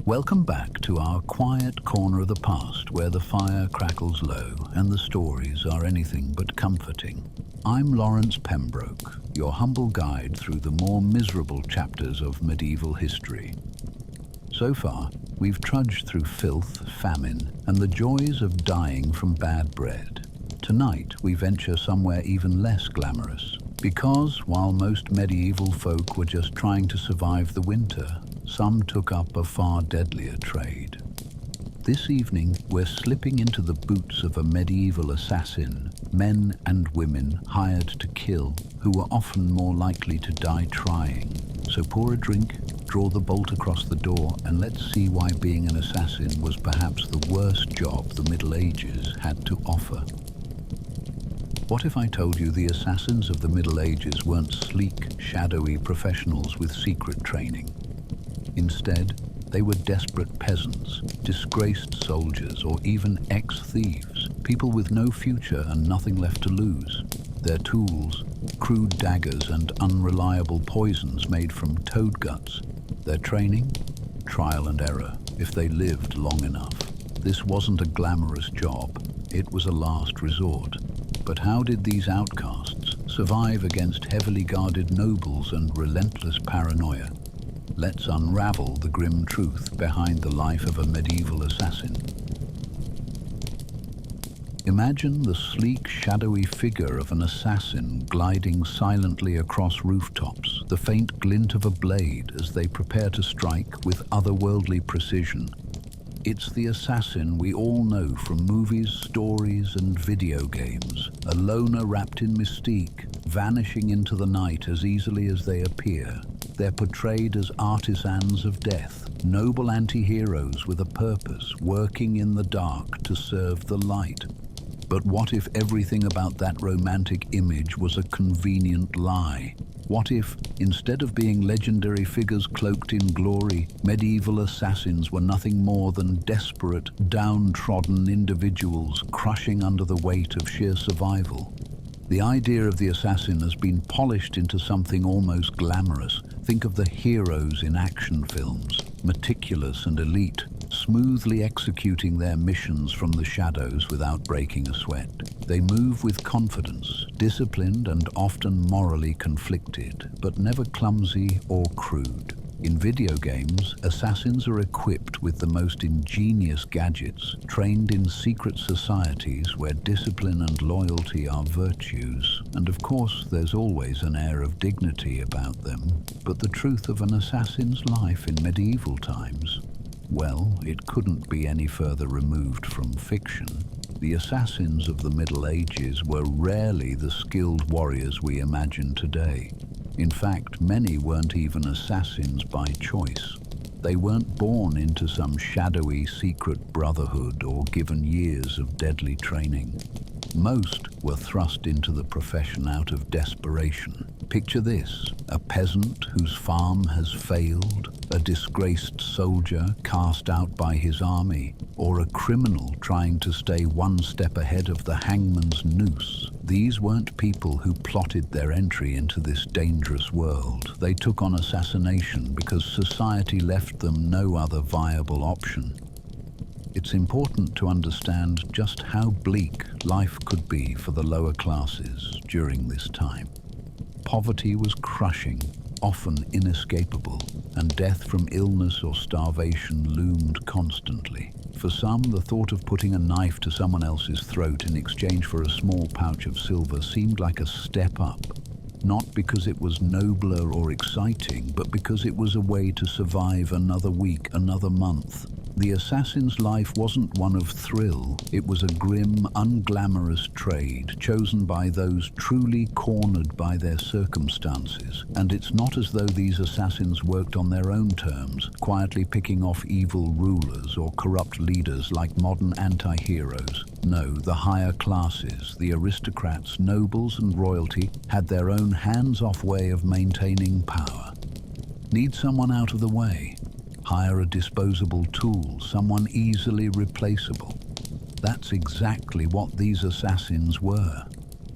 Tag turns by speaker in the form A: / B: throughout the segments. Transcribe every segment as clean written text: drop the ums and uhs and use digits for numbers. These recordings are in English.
A: Welcome back to our quiet corner of the past where the fire crackles low and the stories are anything but comforting. I'm Lawrance Pembroke, your humble guide through the more miserable chapters of medieval history. So far, we've trudged through filth, famine, and the joys of dying from bad bread. Tonight, we venture somewhere even less glamorous, because while most medieval folk were just trying to survive the winter, some took up a far deadlier trade. This evening, we're slipping into the boots of a medieval assassin, men and women hired to kill, who were often more likely to die trying. So pour a drink, draw the bolt across the door, and let's see why being an assassin was perhaps the worst job the Middle Ages had to offer. What if I told you the assassins of the Middle Ages weren't sleek, shadowy professionals with secret training? Instead, they were desperate peasants, disgraced soldiers, or even ex-thieves, people with no future and nothing left to lose. Their tools, crude daggers and unreliable poisons made from toad guts. Their training? Trial and error, if they lived long enough. This wasn't a glamorous job, it was a last resort. But how did these outcasts survive against heavily guarded nobles and relentless paranoia? Let's unravel the grim truth behind the life of a medieval assassin. Imagine the sleek, shadowy figure of an assassin gliding silently across rooftops, the faint glint of a blade as they prepare to strike with otherworldly precision. It's the assassin we all know from movies, stories, and video games, a loner wrapped in mystique, vanishing into the night as easily as they appear. They're portrayed as artisans of death, noble anti-heroes with a purpose, working in the dark to serve the light. But what if everything about that romantic image was a convenient lie? What if, instead of being legendary figures cloaked in glory, medieval assassins were nothing more than desperate, downtrodden individuals crushing under the weight of sheer survival? The idea of the assassin has been polished into something almost glamorous. Think of the heroes in action films, meticulous and elite, smoothly executing their missions from the shadows without breaking a sweat. They move with confidence, disciplined and often morally conflicted, but never clumsy or crude. In video games, assassins are equipped with the most ingenious gadgets, trained in secret societies where discipline and loyalty are virtues. And of course, there's always an air of dignity about them. But the truth of an assassin's life in medieval times, well, it couldn't be any further removed from fiction. The assassins of the Middle Ages were rarely the skilled warriors we imagine today. In fact, many weren't even assassins by choice. They weren't born into some shadowy secret brotherhood or given years of deadly training. Most were thrust into the profession out of desperation. Picture this: a peasant whose farm has failed, a disgraced soldier cast out by his army, or a criminal trying to stay one step ahead of the hangman's noose. These weren't people who plotted their entry into this dangerous world. They took on assassination because society left them no other viable option. It's important to understand just how bleak life could be for the lower classes during this time. Poverty was crushing, often inescapable, and death from illness or starvation loomed constantly. For some, the thought of putting a knife to someone else's throat in exchange for a small pouch of silver seemed like a step up. Not because it was nobler or exciting, but because it was a way to survive another week, another month. The assassin's life wasn't one of thrill. It was a grim, unglamorous trade chosen by those truly cornered by their circumstances. And it's not as though these assassins worked on their own terms, quietly picking off evil rulers or corrupt leaders like modern anti-heroes. No, the higher classes, the aristocrats, nobles and royalty, had their own hands-off way of maintaining power. Need someone out of the way? Hire a disposable tool, someone easily replaceable. That's exactly what these assassins were.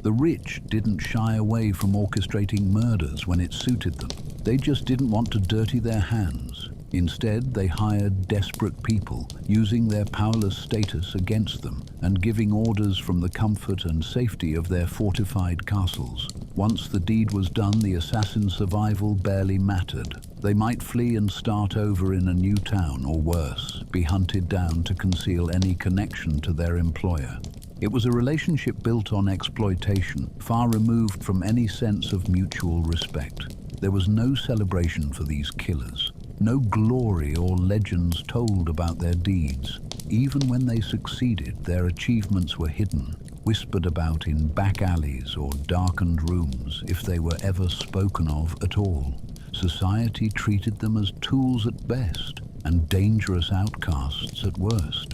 A: The rich didn't shy away from orchestrating murders when it suited them. They just didn't want to dirty their hands. Instead, they hired desperate people, using their powerless status against them and giving orders from the comfort and safety of their fortified castles. Once the deed was done, the assassin's survival barely mattered. They might flee and start over in a new town, or worse, be hunted down to conceal any connection to their employer. It was a relationship built on exploitation, far removed from any sense of mutual respect. There was no celebration for these killers, no glory or legends told about their deeds. Even when they succeeded, their achievements were hidden, whispered about in back alleys or darkened rooms, if they were ever spoken of at all. Society treated them as tools at best and dangerous outcasts at worst.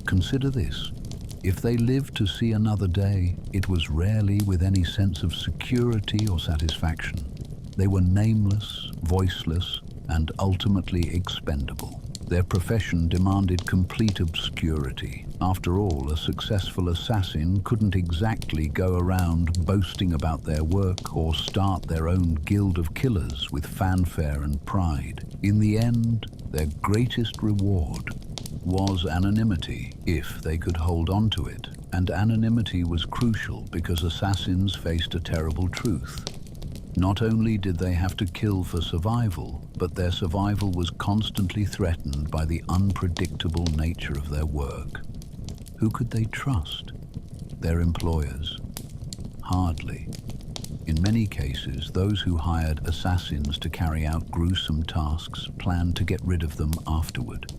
A: Consider this. If they lived to see another day, it was rarely with any sense of security or satisfaction. They were nameless, voiceless, and ultimately expendable. Their profession demanded complete obscurity. After all, a successful assassin couldn't exactly go around boasting about their work or start their own guild of killers with fanfare and pride. In the end, their greatest reward was anonymity, if they could hold on to it. And anonymity was crucial because assassins faced a terrible truth. Not only did they have to kill for survival, but their survival was constantly threatened by the unpredictable nature of their work. Who could they trust? Their employers? Hardly. In many cases, those who hired assassins to carry out gruesome tasks planned to get rid of them afterward.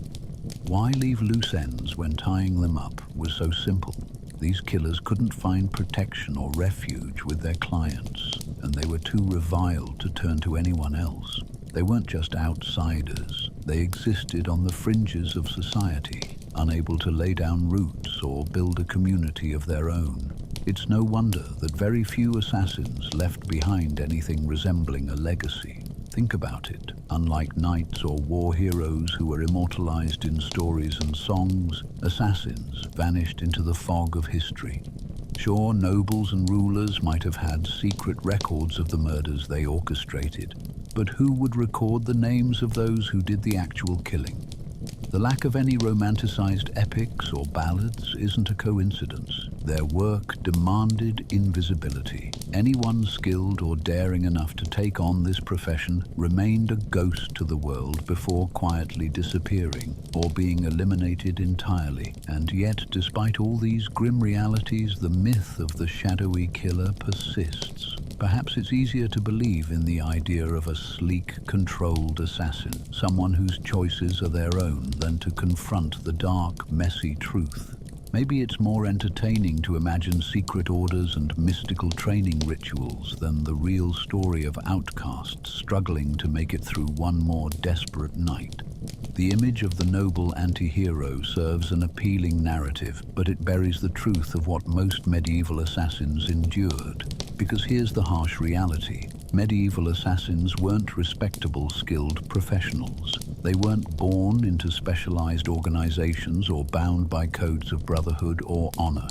A: Why leave loose ends when tying them up was so simple? These killers couldn't find protection or refuge with their clients, and they were too reviled to turn to anyone else. They weren't just outsiders. They existed on the fringes of society, unable to lay down roots or build a community of their own. It's no wonder that very few assassins left behind anything resembling a legacy. Think about it. Unlike knights or war heroes who were immortalized in stories and songs, assassins vanished into the fog of history. Sure, nobles and rulers might have had secret records of the murders they orchestrated, but who would record the names of those who did the actual killing? The lack of any romanticized epics or ballads isn't a coincidence. Their work demanded invisibility. Anyone skilled or daring enough to take on this profession remained a ghost to the world before quietly disappearing or being eliminated entirely. And yet, despite all these grim realities, the myth of the shadowy killer persists. Perhaps it's easier to believe in the idea of a sleek, controlled assassin, someone whose choices are their own, than to confront the dark, messy truth. Maybe it's more entertaining to imagine secret orders and mystical training rituals than the real story of outcasts struggling to make it through one more desperate night. The image of the noble anti-hero serves an appealing narrative, but it buries the truth of what most medieval assassins endured. Because here's the harsh reality. Medieval assassins weren't respectable, skilled professionals. They weren't born into specialized organizations or bound by codes of brotherhood or honor.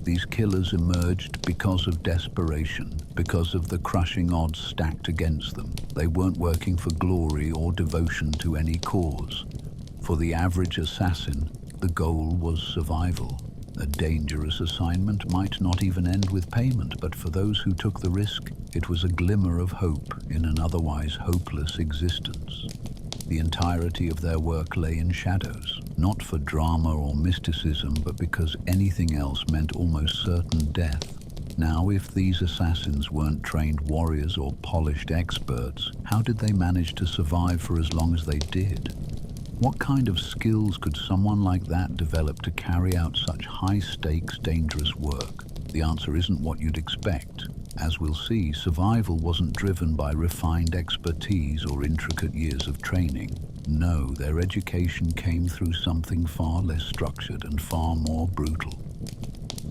A: These killers emerged because of desperation, because of the crushing odds stacked against them. They weren't working for glory or devotion to any cause. For the average assassin, the goal was survival. A dangerous assignment might not even end with payment, but for those who took the risk, it was a glimmer of hope in an otherwise hopeless existence. The entirety of their work lay in shadows, not for drama or mysticism, but because anything else meant almost certain death. Now, if these assassins weren't trained warriors or polished experts, how did they manage to survive for as long as they did? What kind of skills could someone like that develop to carry out such high-stakes, dangerous work? The answer isn't what you'd expect. As we'll see, survival wasn't driven by refined expertise or intricate years of training. No, their education came through something far less structured and far more brutal.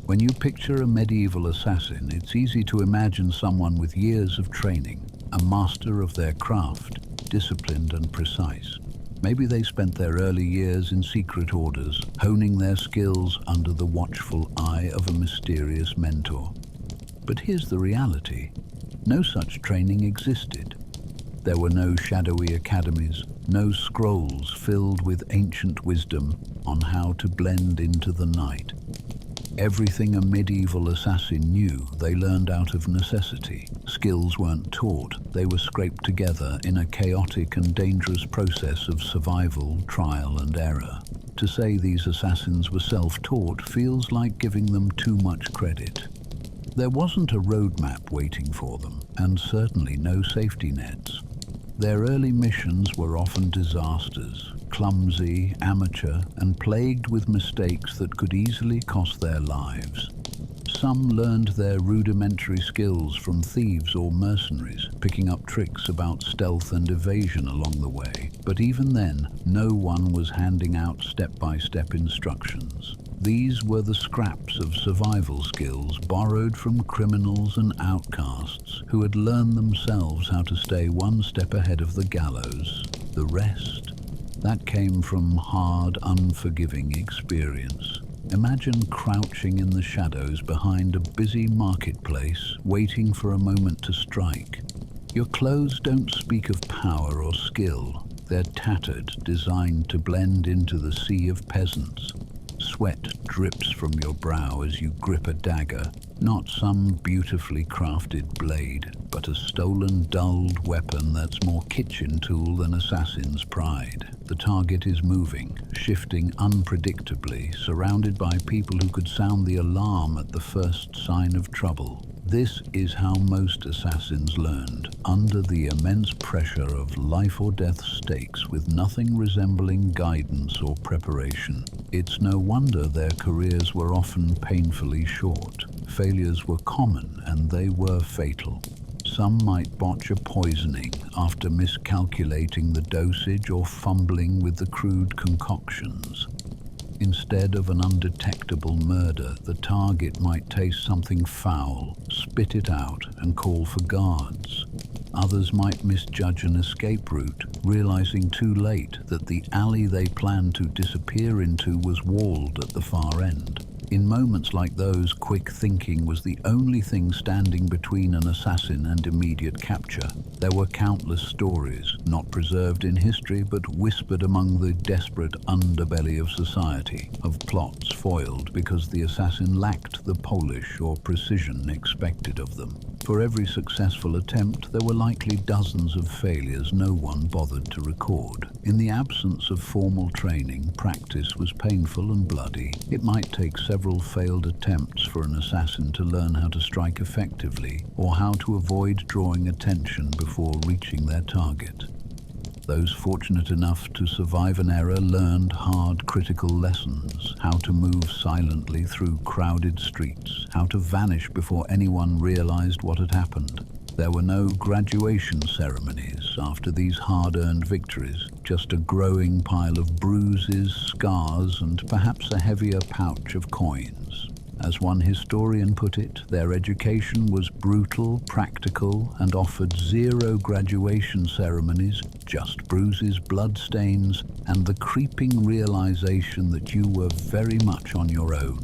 A: When you picture a medieval assassin, it's easy to imagine someone with years of training, a master of their craft, disciplined and precise. Maybe they spent their early years in secret orders, honing their skills under the watchful eye of a mysterious mentor. But here's the reality. No such training existed. There were no shadowy academies, no scrolls filled with ancient wisdom on how to blend into the night. Everything a medieval assassin knew, they learned out of necessity. Skills weren't taught, they were scraped together in a chaotic and dangerous process of survival, trial and error. To say these assassins were self-taught feels like giving them too much credit. There wasn't a roadmap waiting for them, and certainly no safety nets. Their early missions were often disasters, clumsy, amateur, and plagued with mistakes that could easily cost their lives. Some learned their rudimentary skills from thieves or mercenaries, picking up tricks about stealth and evasion along the way. But even then, no one was handing out step-by-step instructions. These were the scraps of survival skills borrowed from criminals and outcasts who had learned themselves how to stay one step ahead of the gallows. The rest, that came from hard, unforgiving experience. Imagine crouching in the shadows behind a busy marketplace, waiting for a moment to strike. Your clothes don't speak of power or skill. They're tattered, designed to blend into the sea of peasants. Sweat drips from your brow as you grip a dagger, not some beautifully crafted blade, but a stolen, dulled weapon that's more kitchen tool than assassin's pride. The target is moving, shifting unpredictably, surrounded by people who could sound the alarm at the first sign of trouble. This is how most assassins learned, under the immense pressure of life or death stakes with nothing resembling guidance or preparation. It's no wonder their careers were often painfully short. Failures were common and they were fatal. Some might botch a poisoning after miscalculating the dosage or fumbling with the crude concoctions. Instead of an undetectable murder, the target might taste something foul, spit it out, and call for guards. Others might misjudge an escape route, realizing too late that the alley they planned to disappear into was walled at the far end. In moments like those, quick thinking was the only thing standing between an assassin and immediate capture. There were countless stories, not preserved in history but whispered among the desperate underbelly of society, of plots foiled because the assassin lacked the polish or precision expected of them. For every successful attempt, there were likely dozens of failures no one bothered to record. In the absence of formal training, practice was painful and bloody. It might take several failed attempts for an assassin to learn how to strike effectively or how to avoid drawing attention before reaching their target. Those fortunate enough to survive an error learned hard, critical lessons: how to move silently through crowded streets, how to vanish before anyone realized what had happened. There were no graduation ceremonies after these hard-earned victories, just a growing pile of bruises, scars, and perhaps a heavier pouch of coins. As one historian put it, their education was brutal, practical, and offered zero graduation ceremonies, just bruises, bloodstains, and the creeping realization that you were very much on your own.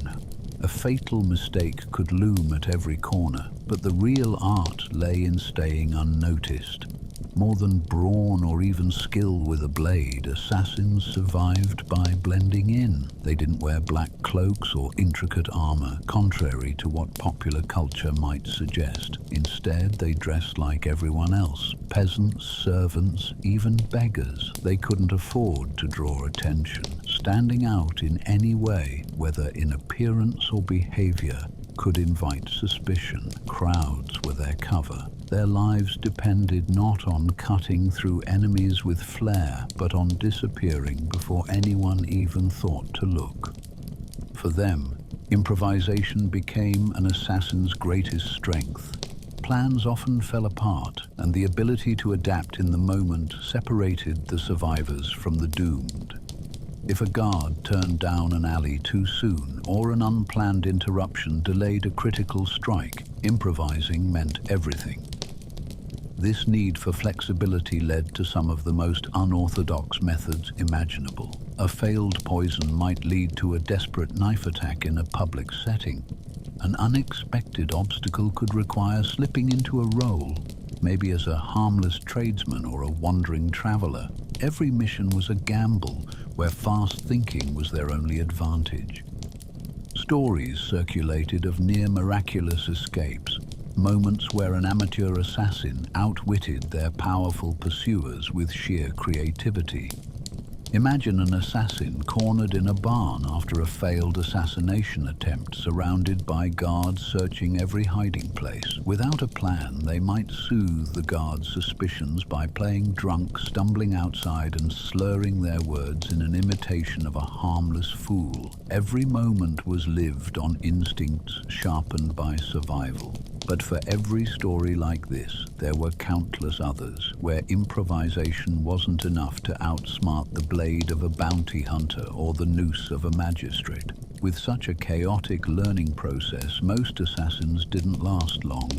A: A fatal mistake could loom at every corner, but the real art lay in staying unnoticed. More than brawn or even skill with a blade, assassins survived by blending in. They didn't wear black cloaks or intricate armor, contrary to what popular culture might suggest. Instead, they dressed like everyone else: peasants, servants, even beggars. They couldn't afford to draw attention. Standing out in any way, whether in appearance or behavior, could invite suspicion. Crowds were their cover. Their lives depended not on cutting through enemies with flair, but on disappearing before anyone even thought to look. For them, improvisation became an assassin's greatest strength. Plans often fell apart, and the ability to adapt in the moment separated the survivors from the doomed. If a guard turned down an alley too soon, or an unplanned interruption delayed a critical strike, improvising meant everything. This need for flexibility led to some of the most unorthodox methods imaginable. A failed poison might lead to a desperate knife attack in a public setting. An unexpected obstacle could require slipping into a role, maybe as a harmless tradesman or a wandering traveler. Every mission was a gamble where fast thinking was their only advantage. Stories circulated of near-miraculous escapes, moments where an amateur assassin outwitted their powerful pursuers with sheer creativity. Imagine an assassin cornered in a barn after a failed assassination attempt, surrounded by guards searching every hiding place. Without a plan, they might soothe the guards' suspicions by playing drunk, stumbling outside and slurring their words in an imitation of a harmless fool. Every moment was lived on instincts sharpened by survival. But for every story like this, there were countless others where improvisation wasn't enough to outsmart the blade of a bounty hunter or the noose of a magistrate. With such a chaotic learning process, most assassins didn't last long.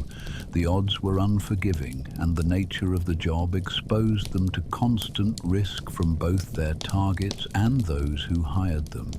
A: The odds were unforgiving, and the nature of the job exposed them to constant risk from both their targets and those who hired them.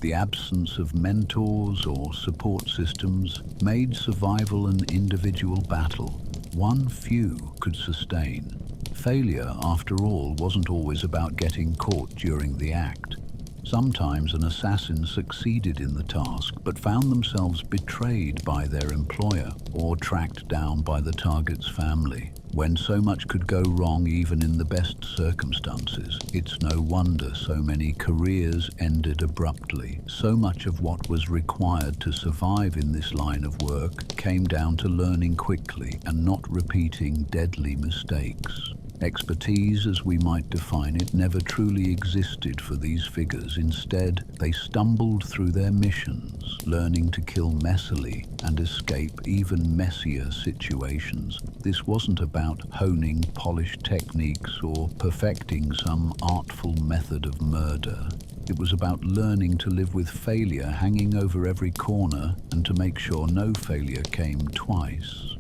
A: The absence of mentors or support systems made survival an individual battle, one few could sustain. Failure, after all, wasn't always about getting caught during the act. Sometimes an assassin succeeded in the task, but found themselves betrayed by their employer or tracked down by the target's family. When so much could go wrong even in the best circumstances, it's no wonder so many careers ended abruptly. So much of what was required to survive in this line of work came down to learning quickly and not repeating deadly mistakes. Expertise, as we might define it, never truly existed for these figures. Instead, they stumbled through their missions, learning to kill messily and escape even messier situations. This wasn't about honing polished techniques or perfecting some artful method of murder. It was about learning to live with failure hanging over every corner and to make sure no failure came twice.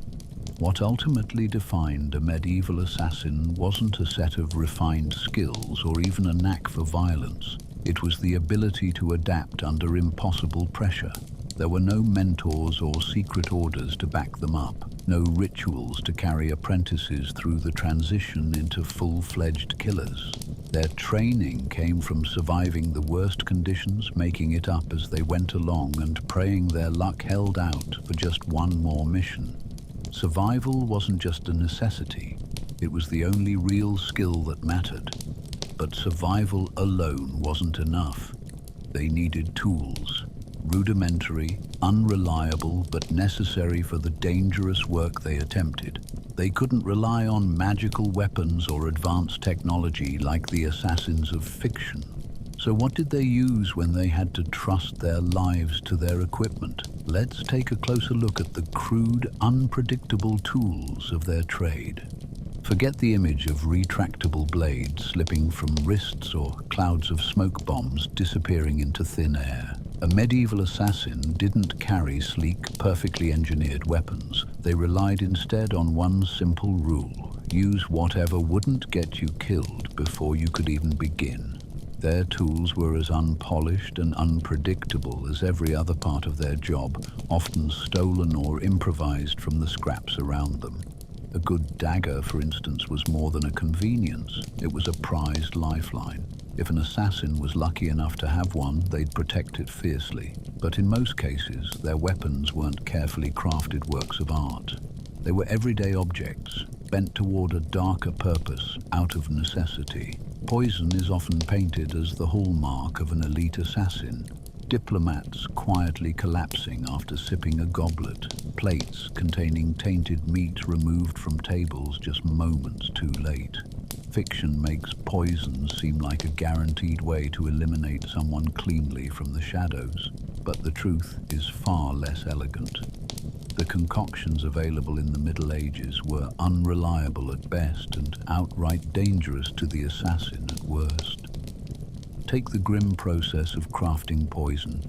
A: What ultimately defined a medieval assassin wasn't a set of refined skills or even a knack for violence. It was the ability to adapt under impossible pressure. There were no mentors or secret orders to back them up, no rituals to carry apprentices through the transition into full-fledged killers. Their training came from surviving the worst conditions, making it up as they went along, and praying their luck held out for just one more mission. Survival wasn't just a necessity, it was the only real skill that mattered. But survival alone wasn't enough. They needed tools, rudimentary, unreliable, but necessary for the dangerous work they attempted. They couldn't rely on magical weapons or advanced technology like the assassins of fiction. So what did they use when they had to trust their lives to their equipment? Let's take a closer look at the crude, unpredictable tools of their trade. Forget the image of retractable blades slipping from wrists or clouds of smoke bombs disappearing into thin air. A medieval assassin didn't carry sleek, perfectly engineered weapons. They relied instead on one simple rule: use whatever wouldn't get you killed before you could even begin. Their tools were as unpolished and unpredictable as every other part of their job, often stolen or improvised from the scraps around them. A good dagger, for instance, was more than a convenience. It was a prized lifeline. If an assassin was lucky enough to have one, they'd protect it fiercely. But in most cases, their weapons weren't carefully crafted works of art. They were everyday objects, bent toward a darker purpose out of necessity. Poison is often painted as the hallmark of an elite assassin. Diplomats quietly collapsing after sipping a goblet, plates containing tainted meat removed from tables just moments too late. Fiction makes poison seem like a guaranteed way to eliminate someone cleanly from the shadows, but the truth is far less elegant. The concoctions available in the Middle Ages were unreliable at best and outright dangerous to the assassin at worst. Take the grim process of crafting poison.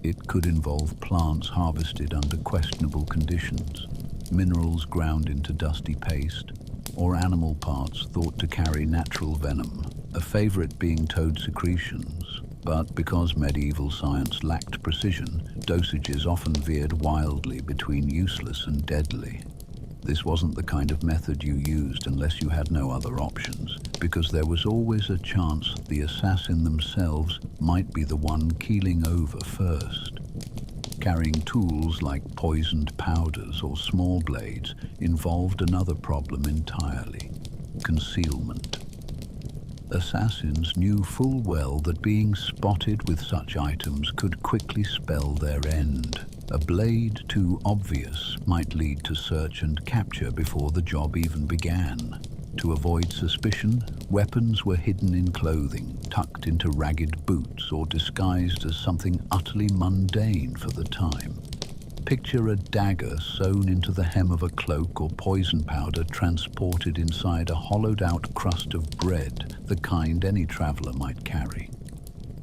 A: It could involve plants harvested under questionable conditions, minerals ground into dusty paste, or animal parts thought to carry natural venom, a favorite being toad secretions. But because medieval science lacked precision, dosages often veered wildly between useless and deadly. This wasn't the kind of method you used unless you had no other options, because there was always a chance the assassin themselves might be the one keeling over first. Carrying tools like poisoned powders or small blades involved another problem entirely: concealment. Assassins knew full well that being spotted with such items could quickly spell their end. A blade too obvious might lead to search and capture before the job even began. To avoid suspicion, weapons were hidden in clothing, tucked into ragged boots, or disguised as something utterly mundane for the time. Picture a dagger sewn into the hem of a cloak, or poison powder transported inside a hollowed-out crust of bread, the kind any traveler might carry.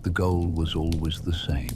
A: The goal was always the same: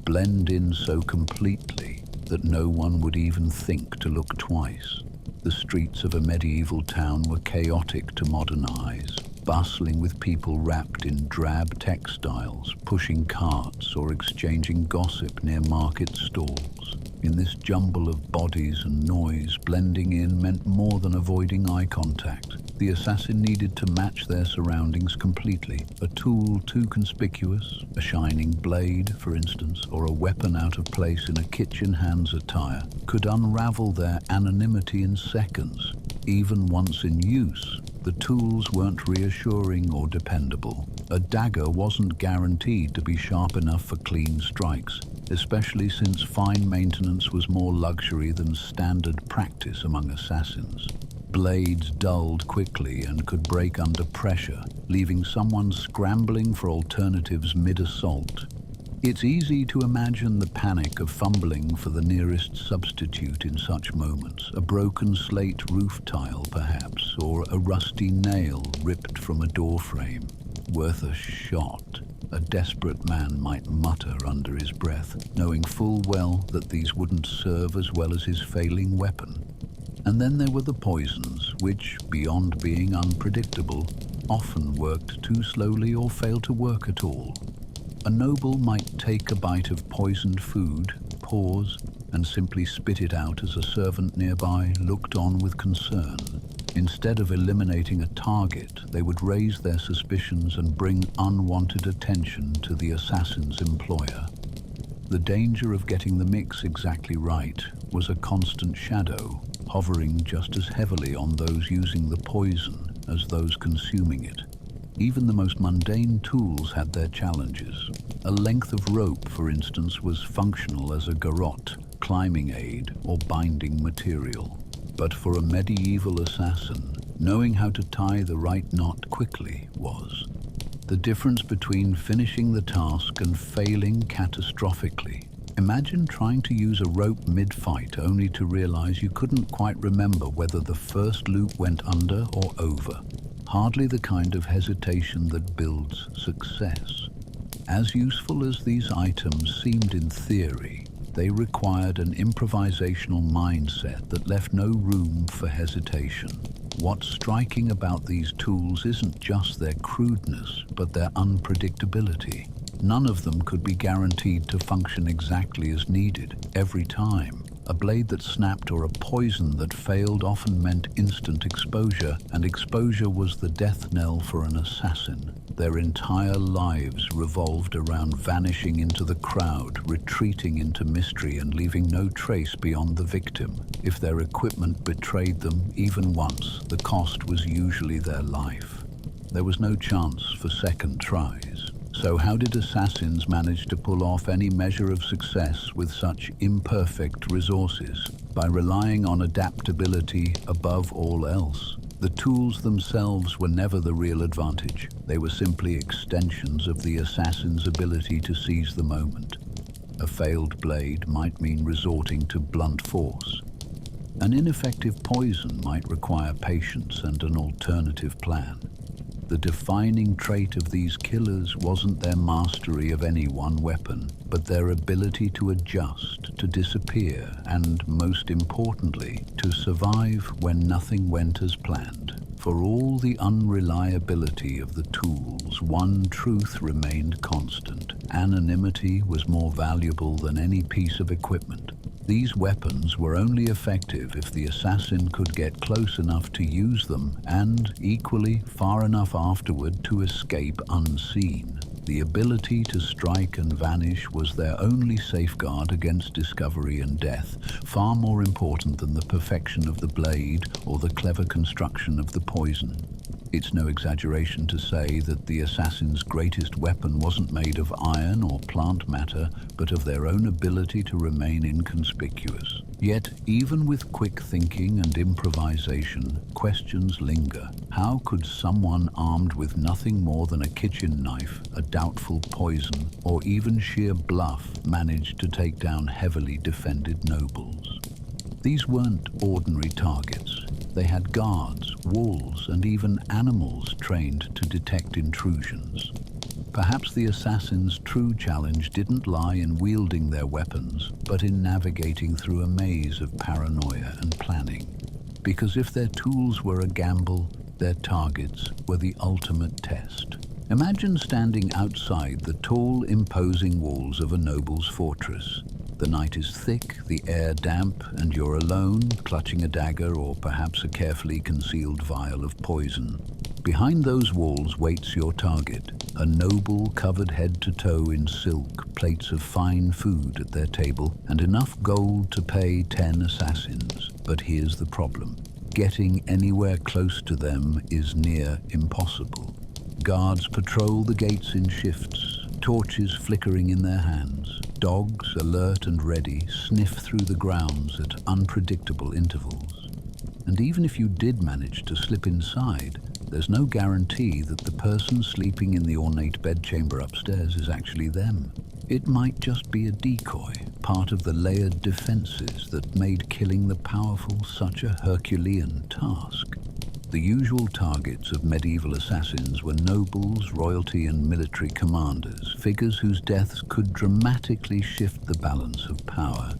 A: blend in so completely that no one would even think to look twice. The streets of a medieval town were chaotic to modern eyes, bustling with people wrapped in drab textiles, pushing carts or exchanging gossip near market stalls. In this jumble of bodies and noise, blending in meant more than avoiding eye contact. The assassin needed to match their surroundings completely. A tool too conspicuous, a shining blade, for instance, or a weapon out of place in a kitchen hand's attire, could unravel their anonymity in seconds. Even once in use, the tools weren't reassuring or dependable. A dagger wasn't guaranteed to be sharp enough for clean strikes, especially since fine maintenance was more luxury than standard practice among assassins. Blades dulled quickly and could break under pressure, leaving someone scrambling for alternatives mid-assault. It's easy to imagine the panic of fumbling for the nearest substitute in such moments. A broken slate roof tile, perhaps, or a rusty nail ripped from a doorframe. Worth a shot, a desperate man might mutter under his breath, knowing full well that these wouldn't serve as well as his failing weapon. And then there were the poisons, which, beyond being unpredictable, often worked too slowly or failed to work at all. A noble might take a bite of poisoned food, pause, and simply spit it out as a servant nearby looked on with concern. Instead of eliminating a target, they would raise their suspicions and bring unwanted attention to the assassin's employer. The danger of getting the mix exactly right was a constant shadow, hovering just as heavily on those using the poison as those consuming it. Even the most mundane tools had their challenges. A length of rope, for instance, was functional as a garrote, climbing aid, or binding material. But for a medieval assassin, knowing how to tie the right knot quickly was. The difference between finishing the task and failing catastrophically. Imagine trying to use a rope mid-fight only to realize you couldn't quite remember whether the first loop went under or over. Hardly the kind of hesitation that builds success. As useful as these items seemed in theory, they required an improvisational mindset that left no room for hesitation. What's striking about these tools isn't just their crudeness, but their unpredictability. None of them could be guaranteed to function exactly as needed, every time. A blade that snapped or a poison that failed often meant instant exposure, and exposure was the death knell for an assassin. Their entire lives revolved around vanishing into the crowd, retreating into mystery, and leaving no trace beyond the victim. If their equipment betrayed them even once, the cost was usually their life. There was no chance for second tries. So how did assassins manage to pull off any measure of success with such imperfect resources? By relying on adaptability above all else. The tools themselves were never the real advantage. They were simply extensions of the assassin's ability to seize the moment. A failed blade might mean resorting to blunt force. An ineffective poison might require patience and an alternative plan. The defining trait of these killers wasn't their mastery of any one weapon, but their ability to adjust, to disappear, and, most importantly, to survive when nothing went as planned. For all the unreliability of the tools, one truth remained constant. Anonymity was more valuable than any piece of equipment. These weapons were only effective if the assassin could get close enough to use them and, equally, far enough afterward to escape unseen. The ability to strike and vanish was their only safeguard against discovery and death, far more important than the perfection of the blade or the clever construction of the poison. It's no exaggeration to say that the assassin's greatest weapon wasn't made of iron or plant matter, but of their own ability to remain inconspicuous. Yet, even with quick thinking and improvisation, questions linger. How could someone armed with nothing more than a kitchen knife, a doubtful poison, or even sheer bluff manage to take down heavily defended nobles? These weren't ordinary targets. They had guards, walls, and even animals trained to detect intrusions. Perhaps the assassins' true challenge didn't lie in wielding their weapons, but in navigating through a maze of paranoia and planning. Because if their tools were a gamble, their targets were the ultimate test. Imagine standing outside the tall, imposing walls of a noble's fortress. The night is thick, the air damp, and you're alone, clutching a dagger or perhaps a carefully concealed vial of poison. Behind those walls waits your target, a noble covered head to toe in silk, plates of fine food at their table, and enough gold to pay 10 assassins. But here's the problem. Getting anywhere close to them is near impossible. Guards patrol the gates in shifts, torches flickering in their hands. Dogs, alert and ready, sniff through the grounds at unpredictable intervals. And even if you did manage to slip inside, there's no guarantee that the person sleeping in the ornate bedchamber upstairs is actually them. It might just be a decoy, part of the layered defenses that made killing the powerful such a Herculean task. The usual targets of medieval assassins were nobles, royalty, and military commanders, figures whose deaths could dramatically shift the balance of power.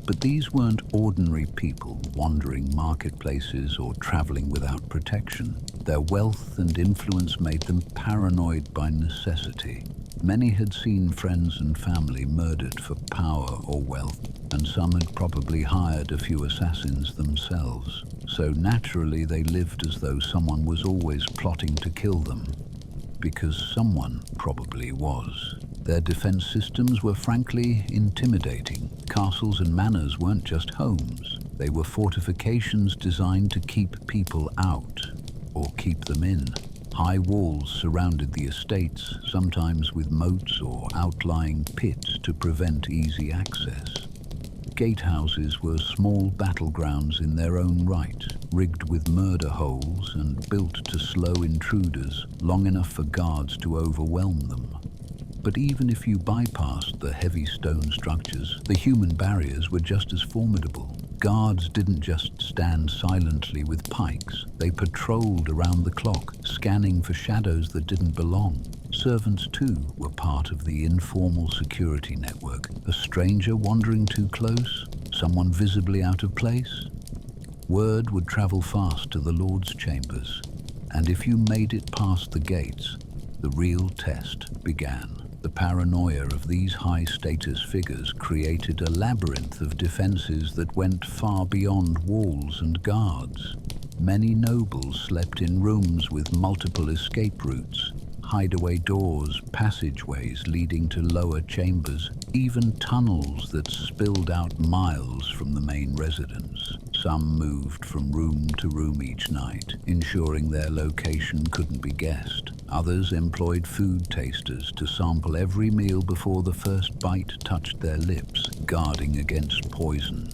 A: But these weren't ordinary people wandering marketplaces or traveling without protection. Their wealth and influence made them paranoid by necessity. Many had seen friends and family murdered for power or wealth, and some had probably hired a few assassins themselves. So naturally they lived as though someone was always plotting to kill them, because someone probably was. Their defense systems were frankly intimidating. Castles and manors weren't just homes. They were fortifications designed to keep people out, or keep them in. High walls surrounded the estates, sometimes with moats or outlying pits to prevent easy access. Gatehouses were small battlegrounds in their own right, rigged with murder holes and built to slow intruders long enough for guards to overwhelm them. But even if you bypassed the heavy stone structures, the human barriers were just as formidable. Guards didn't just stand silently with pikes. They patrolled around the clock, scanning for shadows that didn't belong. Servants, too, were part of the informal security network. A stranger wandering too close? Someone visibly out of place? Word would travel fast to the Lord's chambers, and if you made it past the gates, the real test began. The paranoia of these high-status figures created a labyrinth of defenses that went far beyond walls and guards. Many nobles slept in rooms with multiple escape routes, hideaway doors, passageways leading to lower chambers, even tunnels that spilled out miles from the main residence. Some moved from room to room each night, ensuring their location couldn't be guessed. Others employed food tasters to sample every meal before the first bite touched their lips, guarding against poison.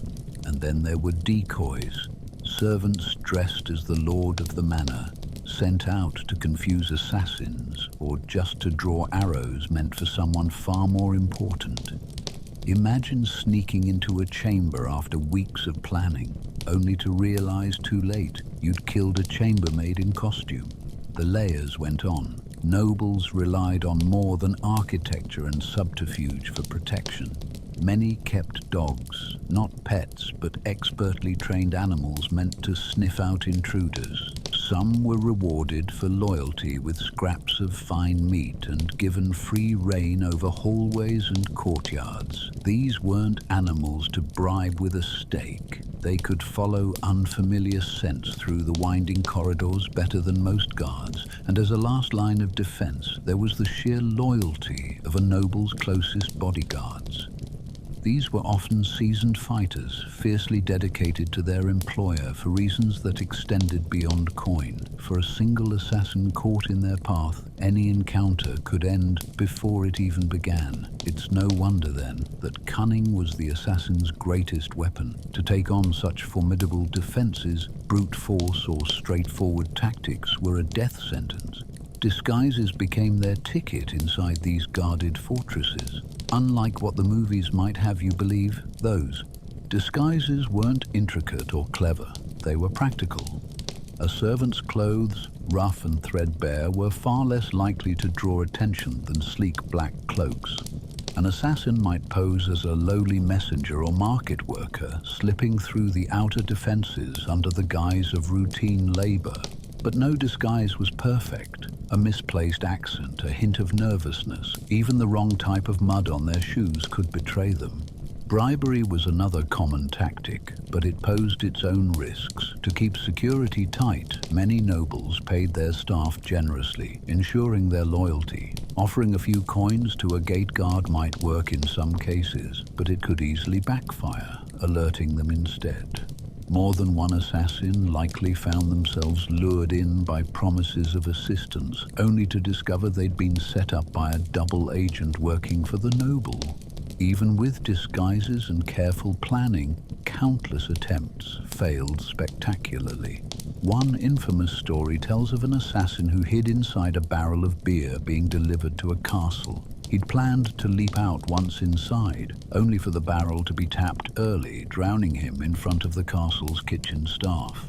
A: And then there were decoys, servants dressed as the lord of the manor, sent out to confuse assassins or just to draw arrows meant for someone far more important. Imagine sneaking into a chamber after weeks of planning, only to realize too late you'd killed a chambermaid in costume. The layers went on. Nobles relied on more than architecture and subterfuge for protection. Many kept dogs, not pets, but expertly trained animals meant to sniff out intruders. Some were rewarded for loyalty with scraps of fine meat and given free rein over hallways and courtyards. These weren't animals to bribe with a stake. They could follow unfamiliar scents through the winding corridors better than most guards, and as a last line of defense, there was the sheer loyalty of a noble's closest bodyguards. These were often seasoned fighters, fiercely dedicated to their employer for reasons that extended beyond coin. For a single assassin caught in their path, any encounter could end before it even began. It's no wonder, then, that cunning was the assassin's greatest weapon. To take on such formidable defenses, brute force or straightforward tactics were a death sentence. Disguises became their ticket inside these guarded fortresses. Unlike what the movies might have you believe, those disguises weren't intricate or clever. They were practical. A servant's clothes, rough and threadbare, were far less likely to draw attention than sleek black cloaks. An assassin might pose as a lowly messenger or market worker, slipping through the outer defenses under the guise of routine labor. But no disguise was perfect. A misplaced accent, a hint of nervousness, even the wrong type of mud on their shoes could betray them. Bribery was another common tactic, but it posed its own risks. To keep security tight, many nobles paid their staff generously, ensuring their loyalty. Offering a few coins to a gate guard might work in some cases, but it could easily backfire, alerting them instead. More than one assassin likely found themselves lured in by promises of assistance, only to discover they'd been set up by a double agent working for the noble. Even with disguises and careful planning, countless attempts failed spectacularly. One infamous story tells of an assassin who hid inside a barrel of beer being delivered to a castle. He'd planned to leap out once inside, only for the barrel to be tapped early, drowning him in front of the castle's kitchen staff.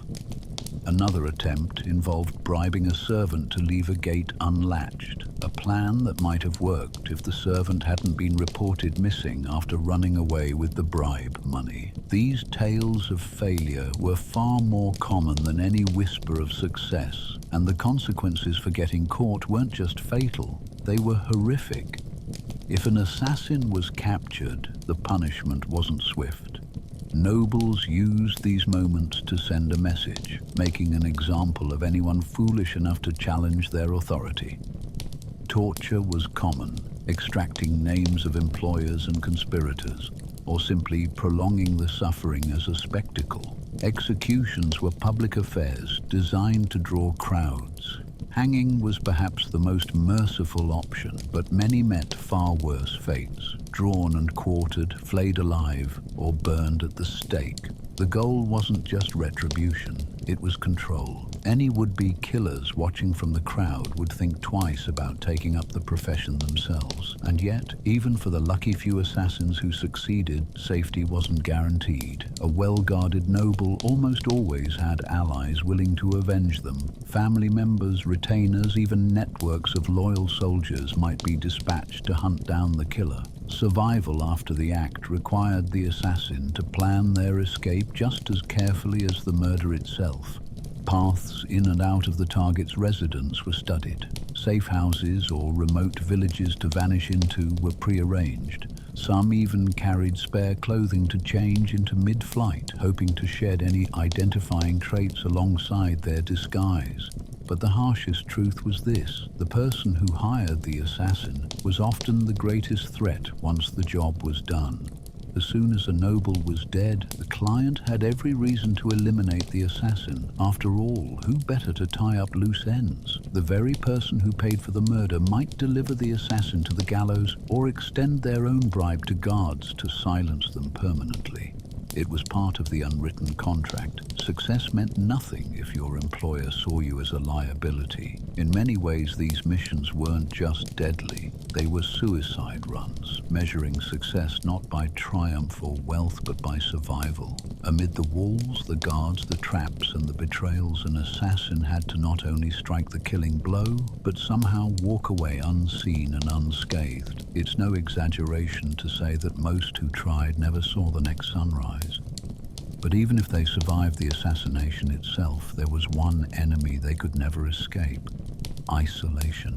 A: Another attempt involved bribing a servant to leave a gate unlatched, a plan that might have worked if the servant hadn't been reported missing after running away with the bribe money. These tales of failure were far more common than any whisper of success, and the consequences for getting caught weren't just fatal, they were horrific. If an assassin was captured, the punishment wasn't swift. Nobles used these moments to send a message, making an example of anyone foolish enough to challenge their authority. Torture was common, extracting names of employers and conspirators, or simply prolonging the suffering as a spectacle. Executions were public affairs designed to draw crowds. Hanging was perhaps the most merciful option, but many met far worse fates, drawn and quartered, flayed alive, or burned at the stake. The goal wasn't just retribution, it was control. Any would-be killers watching from the crowd would think twice about taking up the profession themselves. And yet, even for the lucky few assassins who succeeded, safety wasn't guaranteed. A well-guarded noble almost always had allies willing to avenge them. Family members, retainers, even networks of loyal soldiers might be dispatched to hunt down the killer. Survival after the act required the assassin to plan their escape just as carefully as the murder itself. Paths in and out of the target's residence were studied. Safe houses or remote villages to vanish into were prearranged. Some even carried spare clothing to change into mid-flight, hoping to shed any identifying traits alongside their disguise. But the harshest truth was this: the person who hired the assassin was often the greatest threat once the job was done. As soon as a noble was dead, the client had every reason to eliminate the assassin. After all, who better to tie up loose ends? The very person who paid for the murder might deliver the assassin to the gallows or extend their own bribe to guards to silence them permanently. It was part of the unwritten contract. Success meant nothing if your employer saw you as a liability. In many ways, these missions weren't just deadly. They were suicide runs, measuring success not by triumph or wealth, but by survival. Amid the walls, the guards, the traps, and the betrayals, an assassin had to not only strike the killing blow, but somehow walk away unseen and unscathed. It's no exaggeration to say that most who tried never saw the next sunrise. But even if they survived the assassination itself, there was one enemy they could never escape: isolation.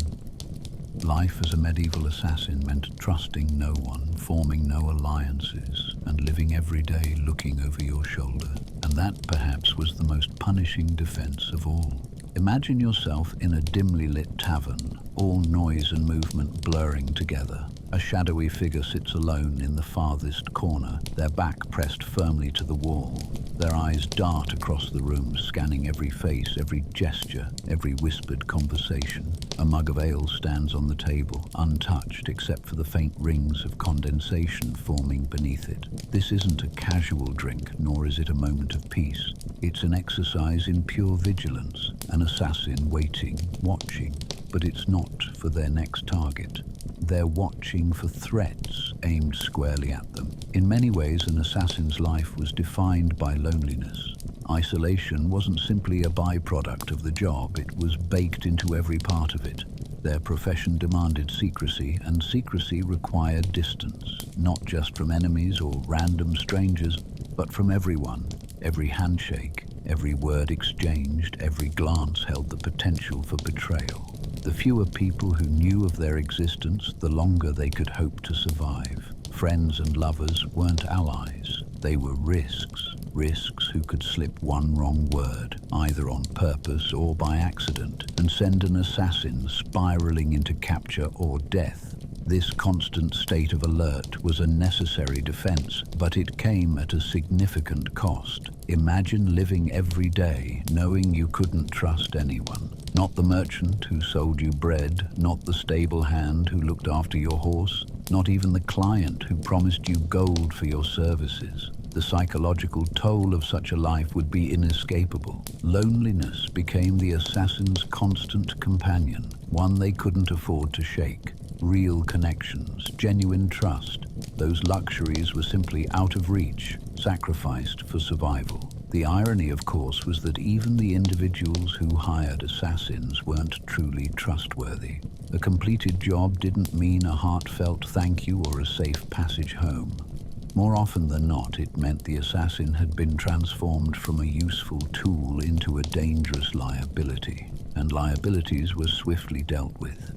A: Life as a medieval assassin meant trusting no one, forming no alliances, and living every day looking over your shoulder. And that perhaps was the most punishing defense of all. Imagine yourself in a dimly lit tavern, all noise and movement blurring together. A shadowy figure sits alone in the farthest corner, their back pressed firmly to the wall. Their eyes dart across the room, scanning every face, every gesture, every whispered conversation. A mug of ale stands on the table, untouched except for the faint rings of condensation forming beneath it. This isn't a casual drink, nor is it a moment of peace. It's an exercise in pure vigilance, an assassin waiting, watching, but it's not for their next target. They're watching for threats aimed squarely at them. In many ways, an assassin's life was defined by loneliness. Isolation wasn't simply a byproduct of the job, it was baked into every part of it. Their profession demanded secrecy, and secrecy required distance, not just from enemies or random strangers, but from everyone. Every handshake, every word exchanged, every glance held the potential for betrayal. The fewer people who knew of their existence, the longer they could hope to survive. Friends and lovers weren't allies. They were risks who could slip one wrong word, either on purpose or by accident, and send an assassin spiraling into capture or death. This constant state of alert was a necessary defense, but it came at a significant cost. Imagine living every day knowing you couldn't trust anyone. Not the merchant who sold you bread, not the stable hand who looked after your horse, not even the client who promised you gold for your services. The psychological toll of such a life would be inescapable. Loneliness became the assassin's constant companion, one they couldn't afford to shake. Real connections, genuine trust, those luxuries were simply out of reach, sacrificed for survival. The irony, of course, was that even the individuals who hired assassins weren't truly trustworthy. A completed job didn't mean a heartfelt thank you or a safe passage home. More often than not, it meant the assassin had been transformed from a useful tool into a dangerous liability, and liabilities were swiftly dealt with.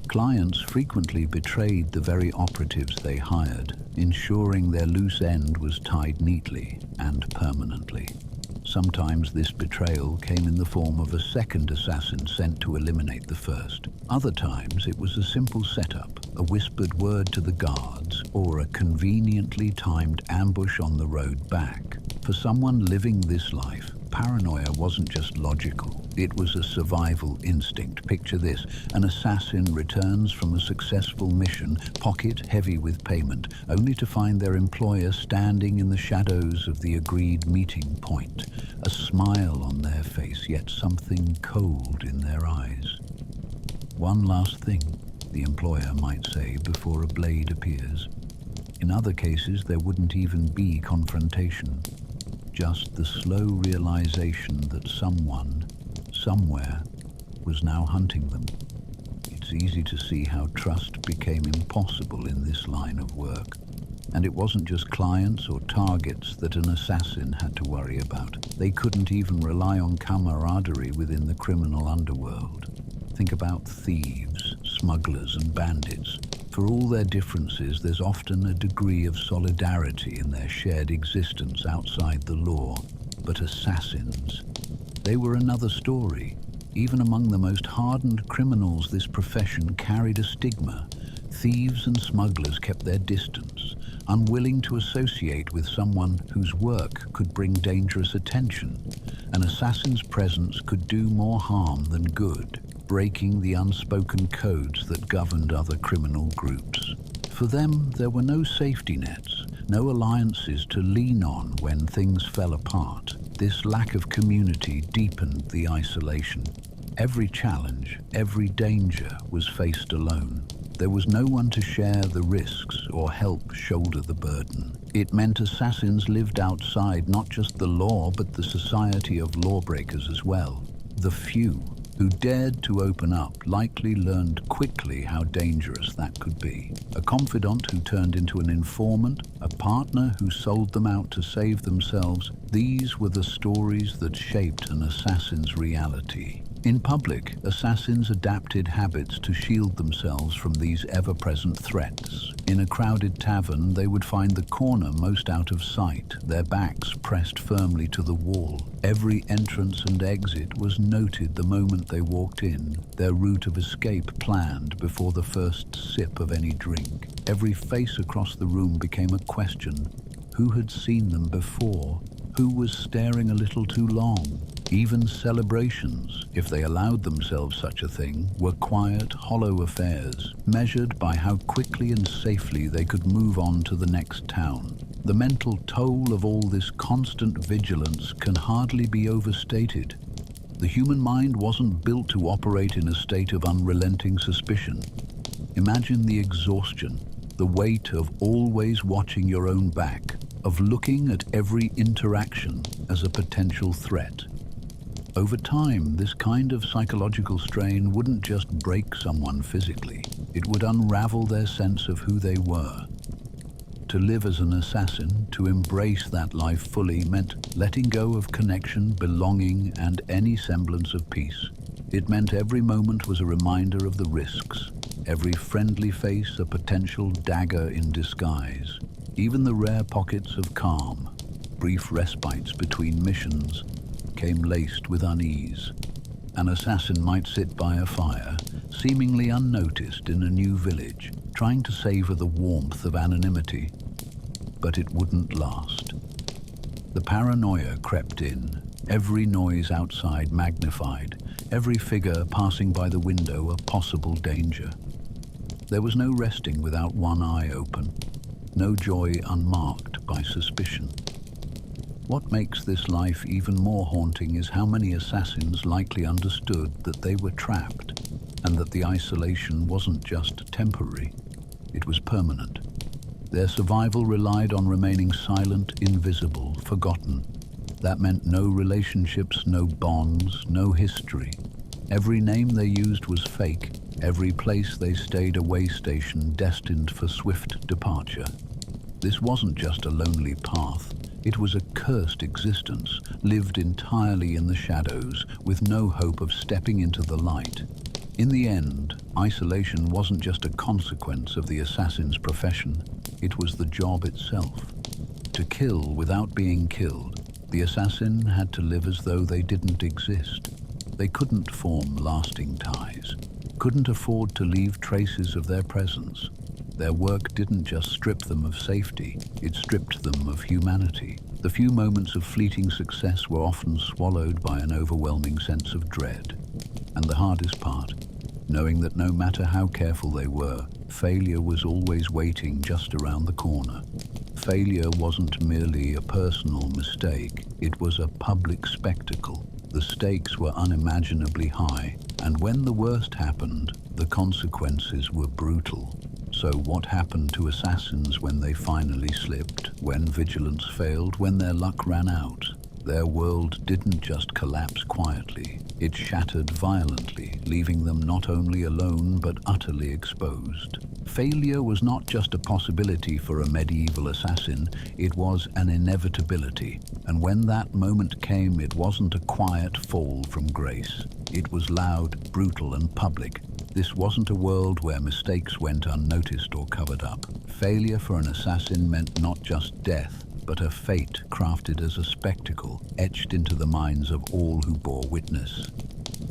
A: Clients frequently betrayed the very operatives they hired, ensuring their loose end was tied neatly and permanently. Sometimes this betrayal came in the form of a second assassin sent to eliminate the first. Other times it was a simple setup, a whispered word to the guards, or a conveniently timed ambush on the road back. For someone living this life, paranoia wasn't just logical, it was a survival instinct. Picture this: an assassin returns from a successful mission, pocket heavy with payment, only to find their employer standing in the shadows of the agreed meeting point, a smile on their face, yet something cold in their eyes. One last thing, the employer might say before a blade appears. In other cases, there wouldn't even be confrontation. Just the slow realization that someone, somewhere, was now hunting them. It's easy to see how trust became impossible in this line of work. And it wasn't just clients or targets that an assassin had to worry about. They couldn't even rely on camaraderie within the criminal underworld. Think about thieves, smugglers, and bandits. For all their differences, there's often a degree of solidarity in their shared existence outside the law. But assassins, they were another story. Even among the most hardened criminals, this profession carried a stigma. Thieves and smugglers kept their distance, unwilling to associate with someone whose work could bring dangerous attention. An assassin's presence could do more harm than good, breaking the unspoken codes that governed other criminal groups. For them, there were no safety nets, no alliances to lean on when things fell apart. This lack of community deepened the isolation. Every challenge, every danger was faced alone. There was no one to share the risks or help shoulder the burden. It meant assassins lived outside not just the law, but the society of lawbreakers as well. The few, who dared to open up likely learned quickly how dangerous that could be. A confidant who turned into an informant, a partner who sold them out to save themselves, these were the stories that shaped an assassin's reality. In public, assassins adapted habits to shield themselves from these ever-present threats. In a crowded tavern, they would find the corner most out of sight, their backs pressed firmly to the wall. Every entrance and exit was noted the moment they walked in, their route of escape planned before the first sip of any drink. Every face across the room became a question. Who had seen them before? Who was staring a little too long? Even celebrations, if they allowed themselves such a thing, were quiet, hollow affairs, measured by how quickly and safely they could move on to the next town. The mental toll of all this constant vigilance can hardly be overstated. The human mind wasn't built to operate in a state of unrelenting suspicion. Imagine the exhaustion, the weight of always watching your own back, of looking at every interaction as a potential threat. Over time, this kind of psychological strain wouldn't just break someone physically, it would unravel their sense of who they were. To live as an assassin, to embrace that life fully, meant letting go of connection, belonging, and any semblance of peace. It meant every moment was a reminder of the risks, every friendly face a potential dagger in disguise. Even the rare pockets of calm, brief respites between missions, came laced with unease. An assassin might sit by a fire, seemingly unnoticed in a new village, trying to savor the warmth of anonymity. But it wouldn't last. The paranoia crept in, every noise outside magnified, every figure passing by the window a possible danger. There was no resting without one eye open, no joy unmarked by suspicion. What makes this life even more haunting is how many assassins likely understood that they were trapped, and that the isolation wasn't just temporary, it was permanent. Their survival relied on remaining silent, invisible, forgotten. That meant no relationships, no bonds, no history. Every name they used was fake, every place they stayed a way station destined for swift departure. This wasn't just a lonely path. It was a cursed existence, lived entirely in the shadows, with no hope of stepping into the light. In the end, isolation wasn't just a consequence of the assassin's profession, it was the job itself. To kill without being killed, the assassin had to live as though they didn't exist. They couldn't form lasting ties, couldn't afford to leave traces of their presence. Their work didn't just strip them of safety, it stripped them of humanity. The few moments of fleeting success were often swallowed by an overwhelming sense of dread. And the hardest part, knowing that no matter how careful they were, failure was always waiting just around the corner. Failure wasn't merely a personal mistake, it was a public spectacle. The stakes were unimaginably high, and when the worst happened, the consequences were brutal. So what happened to assassins when they finally slipped, when vigilance failed, when their luck ran out? Their world didn't just collapse quietly, it shattered violently, leaving them not only alone but utterly exposed. Failure was not just a possibility for a medieval assassin, it was an inevitability. And when that moment came, it wasn't a quiet fall from grace. It was loud, brutal, and public. This wasn't a world where mistakes went unnoticed or covered up. Failure for an assassin meant not just death, but a fate crafted as a spectacle, etched into the minds of all who bore witness.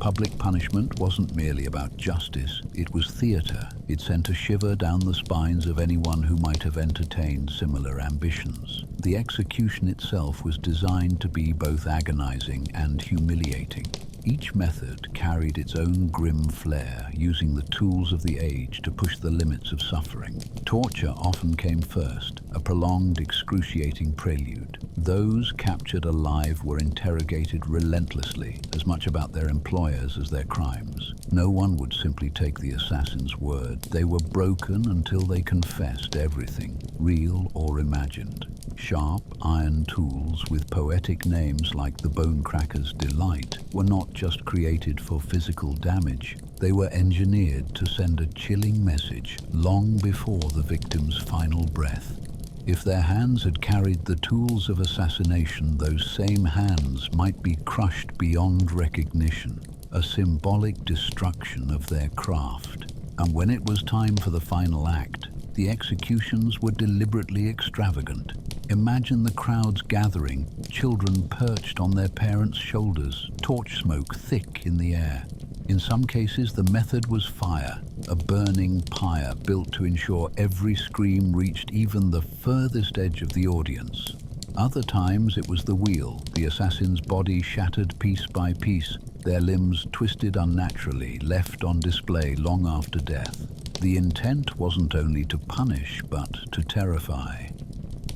A: Public punishment wasn't merely about justice, it was theater. It sent a shiver down the spines of anyone who might have entertained similar ambitions. The execution itself was designed to be both agonizing and humiliating. Each method carried its own grim flair, using the tools of the age to push the limits of suffering. Torture often came first, a prolonged, excruciating prelude. Those captured alive were interrogated relentlessly, as much about their employers as their crimes. No one would simply take the assassin's word. They were broken until they confessed everything, real or imagined. Sharp iron tools with poetic names like the Bonecracker's Delight were not just created for physical damage, they were engineered to send a chilling message long before the victim's final breath. If their hands had carried the tools of assassination, those same hands might be crushed beyond recognition, a symbolic destruction of their craft. And when it was time for the final act, the executions were deliberately extravagant. Imagine the crowds gathering, children perched on their parents' shoulders, torch smoke thick in the air. In some cases, the method was fire, a burning pyre built to ensure every scream reached even the furthest edge of the audience. Other times it was the wheel, the assassin's body shattered piece by piece, their limbs twisted unnaturally, left on display long after death. The intent wasn't only to punish, but to terrify.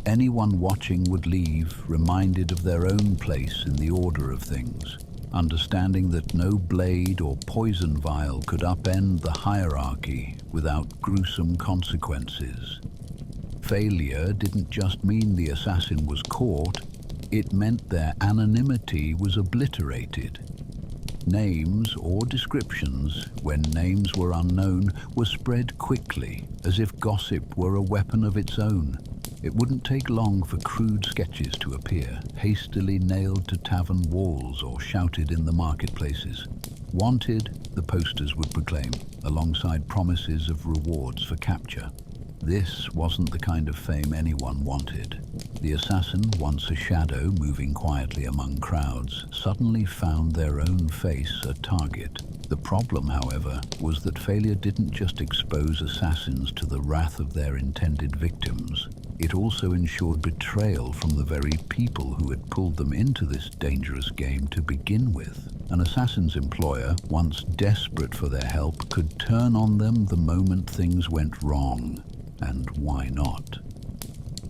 A: Anyone watching would leave reminded of their own place in the order of things, understanding that no blade or poison vial could upend the hierarchy without gruesome consequences. Failure didn't just mean the assassin was caught, it meant their anonymity was obliterated. Names or descriptions, when names were unknown, were spread quickly, as if gossip were a weapon of its own. It wouldn't take long for crude sketches to appear, hastily nailed to tavern walls or shouted in the marketplaces. Wanted, the posters would proclaim, alongside promises of rewards for capture. This wasn't the kind of fame anyone wanted. The assassin, once a shadow moving quietly among crowds, suddenly found their own face a target. The problem, however, was that failure didn't just expose assassins to the wrath of their intended victims. It also ensured betrayal from the very people who had pulled them into this dangerous game to begin with. An assassin's employer, once desperate for their help, could turn on them the moment things went wrong. And why not?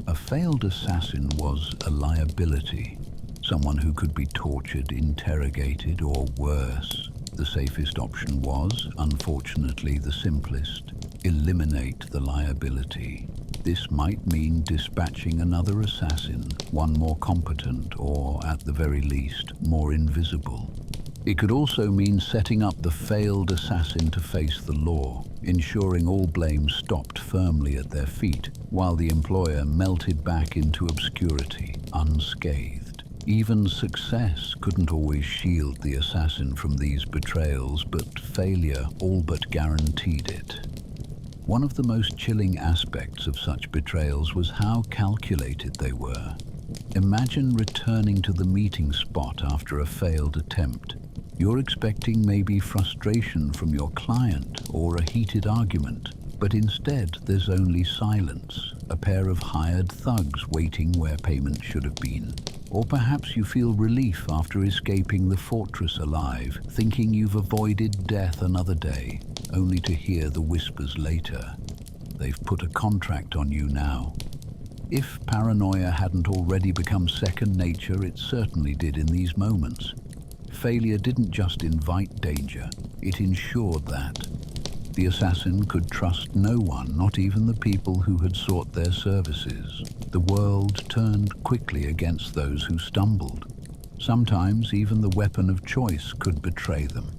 A: A failed assassin was a liability, someone who could be tortured, interrogated, or worse. The safest option was, unfortunately, the simplest: eliminate the liability. This might mean dispatching another assassin, one more competent or, at the very least, more invisible. It could also mean setting up the failed assassin to face the law, ensuring all blame stopped firmly at their feet, while the employer melted back into obscurity, unscathed. Even success couldn't always shield the assassin from these betrayals, but failure all but guaranteed it. One of the most chilling aspects of such betrayals was how calculated they were. Imagine returning to the meeting spot after a failed attempt. You're expecting maybe frustration from your client or a heated argument, but instead there's only silence, a pair of hired thugs waiting where payment should have been. Or perhaps you feel relief after escaping the fortress alive, thinking you've avoided death another day, only to hear the whispers later. They've put a contract on you now. If paranoia hadn't already become second nature, it certainly did in these moments. Failure didn't just invite danger, it ensured that. The assassin could trust no one, not even the people who had sought their services. The world turned quickly against those who stumbled. Sometimes even the weapon of choice could betray them.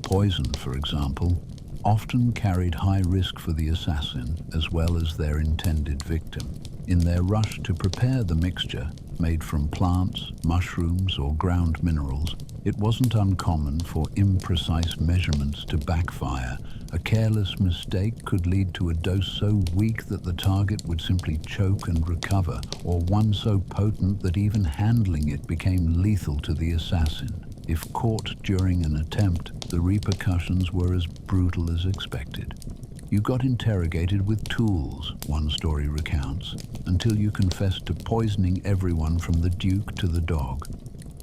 A: Poison, for example, often carried high risk for the assassin as well as their intended victim. In their rush to prepare the mixture, made from plants, mushrooms, or ground minerals, it wasn't uncommon for imprecise measurements to backfire. A careless mistake could lead to a dose so weak that the target would simply choke and recover, or one so potent that even handling it became lethal to the assassin. If caught during an attempt, the repercussions were as brutal as expected. You got interrogated with tools, one story recounts, until you confessed to poisoning everyone from the Duke to the dog.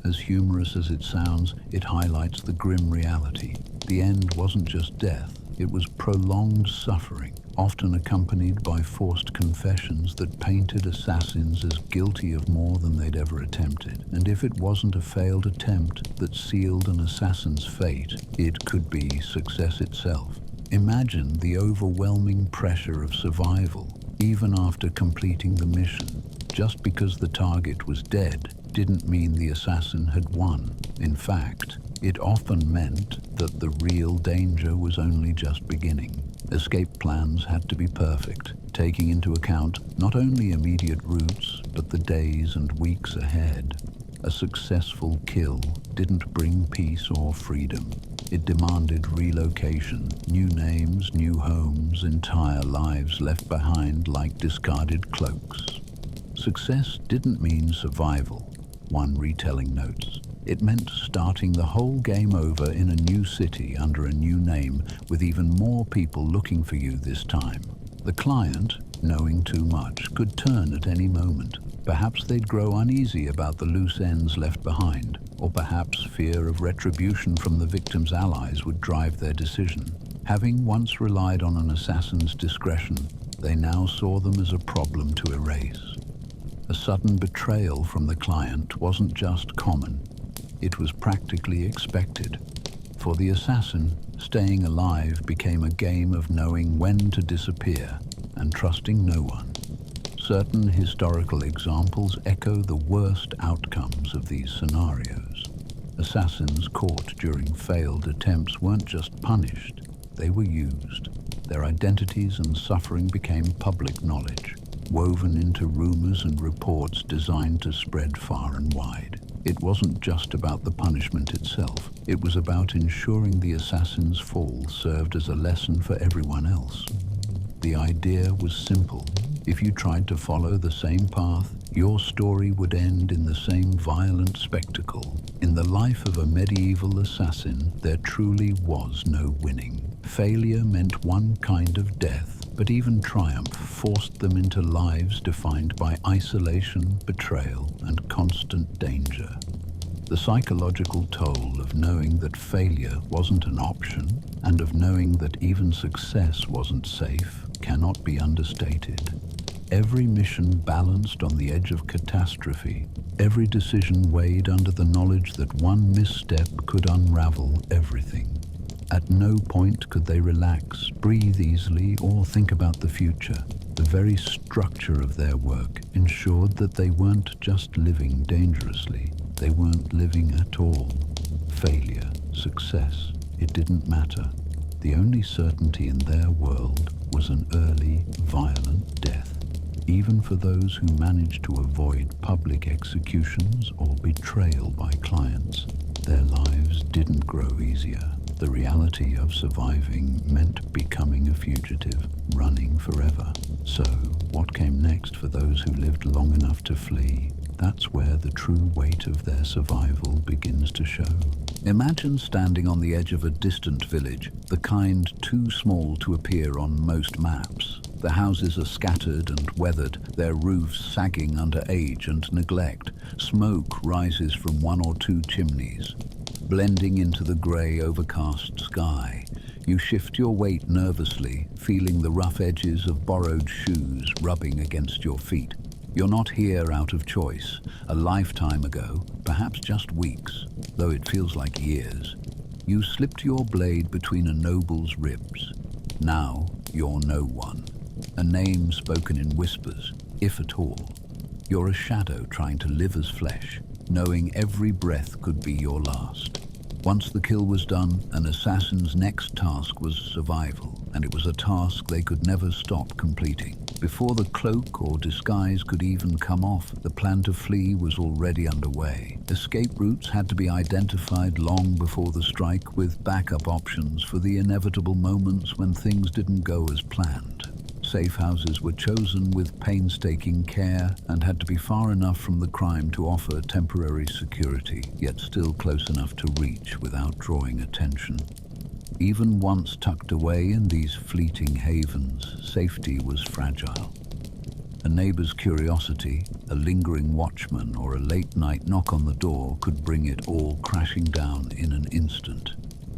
A: As humorous as it sounds, it highlights the grim reality. The end wasn't just death, it was prolonged suffering, often accompanied by forced confessions that painted assassins as guilty of more than they'd ever attempted. And if it wasn't a failed attempt that sealed an assassin's fate, it could be success itself. Imagine the overwhelming pressure of survival, even after completing the mission. Just because the target was dead didn't mean the assassin had won. In fact, it often meant that the real danger was only just beginning. Escape plans had to be perfect, taking into account not only immediate routes, but the days and weeks ahead. A successful kill didn't bring peace or freedom. It demanded relocation, new names, new homes, entire lives left behind like discarded cloaks. Success didn't mean survival, one retelling notes. It meant starting the whole game over in a new city under a new name, with even more people looking for you this time. The client, knowing too much, could turn at any moment. Perhaps they'd grow uneasy about the loose ends left behind, or perhaps fear of retribution from the victim's allies would drive their decision. Having once relied on an assassin's discretion, they now saw them as a problem to erase. A sudden betrayal from the client wasn't just common, it was practically expected. For the assassin, staying alive became a game of knowing when to disappear and trusting no one. Certain historical examples echo the worst outcomes of these scenarios. Assassins caught during failed attempts weren't just punished, they were used. Their identities and suffering became public knowledge, woven into rumors and reports designed to spread far and wide. It wasn't just about the punishment itself, it was about ensuring the assassin's fall served as a lesson for everyone else. The idea was simple. If you tried to follow the same path, your story would end in the same violent spectacle. In the life of a medieval assassin, there truly was no winning. Failure meant one kind of death, but even triumph forced them into lives defined by isolation, betrayal, and constant danger. The psychological toll of knowing that failure wasn't an option, and of knowing that even success wasn't safe, cannot be understated. Every mission balanced on the edge of catastrophe, every decision weighed under the knowledge that one misstep could unravel everything. At no point could they relax, breathe easily, or think about the future. The very structure of their work ensured that they weren't just living dangerously, they weren't living at all. Failure, success, it didn't matter. The only certainty in their world was an early, violent death. Even for those who managed to avoid public executions or betrayal by clients, their lives didn't grow easier. The reality of surviving meant becoming a fugitive, running forever. So, what came next for those who lived long enough to flee? That's where the true weight of their survival begins to show. Imagine standing on the edge of a distant village, the kind too small to appear on most maps. The houses are scattered and weathered, their roofs sagging under age and neglect. Smoke rises from one or two chimneys, blending into the grey, overcast sky. You shift your weight nervously, feeling the rough edges of borrowed shoes rubbing against your feet. You're not here out of choice. A lifetime ago, perhaps just weeks, though it feels like years, you slipped your blade between a noble's ribs. Now, you're no one. A name spoken in whispers, if at all. You're a shadow trying to live as flesh, knowing every breath could be your last. Once the kill was done, an assassin's next task was survival, and it was a task they could never stop completing. Before the cloak or disguise could even come off, the plan to flee was already underway. Escape routes had to be identified long before the strike, with backup options for the inevitable moments when things didn't go as planned. Safe houses were chosen with painstaking care and had to be far enough from the crime to offer temporary security, yet still close enough to reach without drawing attention. Even once tucked away in these fleeting havens, safety was fragile. A neighbor's curiosity, a lingering watchman, or a late-night knock on the door could bring it all crashing down in an instant.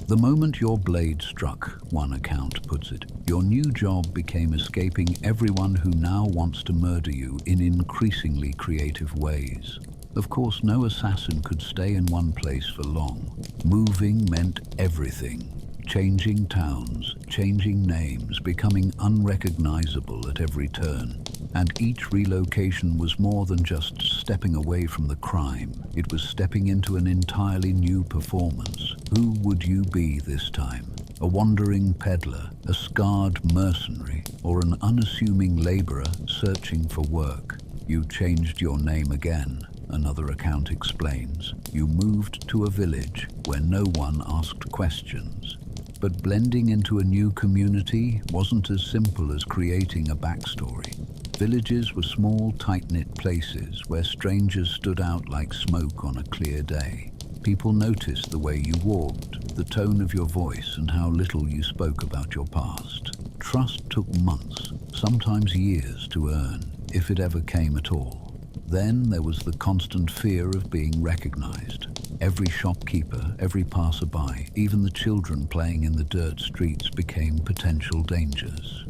A: The moment your blade struck, one account puts it, your new job became escaping everyone who now wants to murder you in increasingly creative ways. Of course, no assassin could stay in one place for long. Moving meant everything. Changing towns, changing names, becoming unrecognizable at every turn. And each relocation was more than just stepping away from the crime. It was stepping into an entirely new performance. Who would you be this time? A wandering peddler, a scarred mercenary, or an unassuming laborer searching for work? You changed your name again, another account explains. You moved to a village where no one asked questions. But blending into a new community wasn't as simple as creating a backstory. Villages were small, tight-knit places where strangers stood out like smoke on a clear day. People noticed the way you walked, the tone of your voice, and how little you spoke about your past. Trust took months, sometimes years, to earn, if it ever came at all. Then there was the constant fear of being recognized. Every shopkeeper, every passerby, even the children playing in the dirt streets became potential dangers.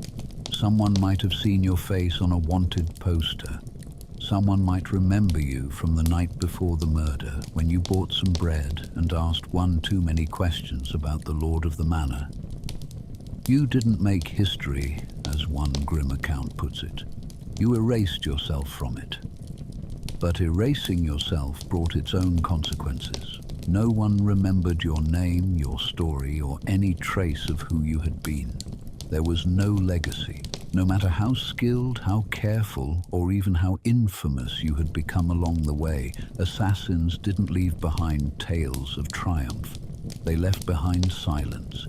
A: Someone might have seen your face on a wanted poster. Someone might remember you from the night before the murder, when you bought some bread and asked one too many questions about the lord of the manor. You didn't make history, as one grim account puts it. You erased yourself from it. But erasing yourself brought its own consequences. No one remembered your name, your story, or any trace of who you had been. There was no legacy. No matter how skilled, how careful, or even how infamous you had become along the way, assassins didn't leave behind tales of triumph. They left behind silence.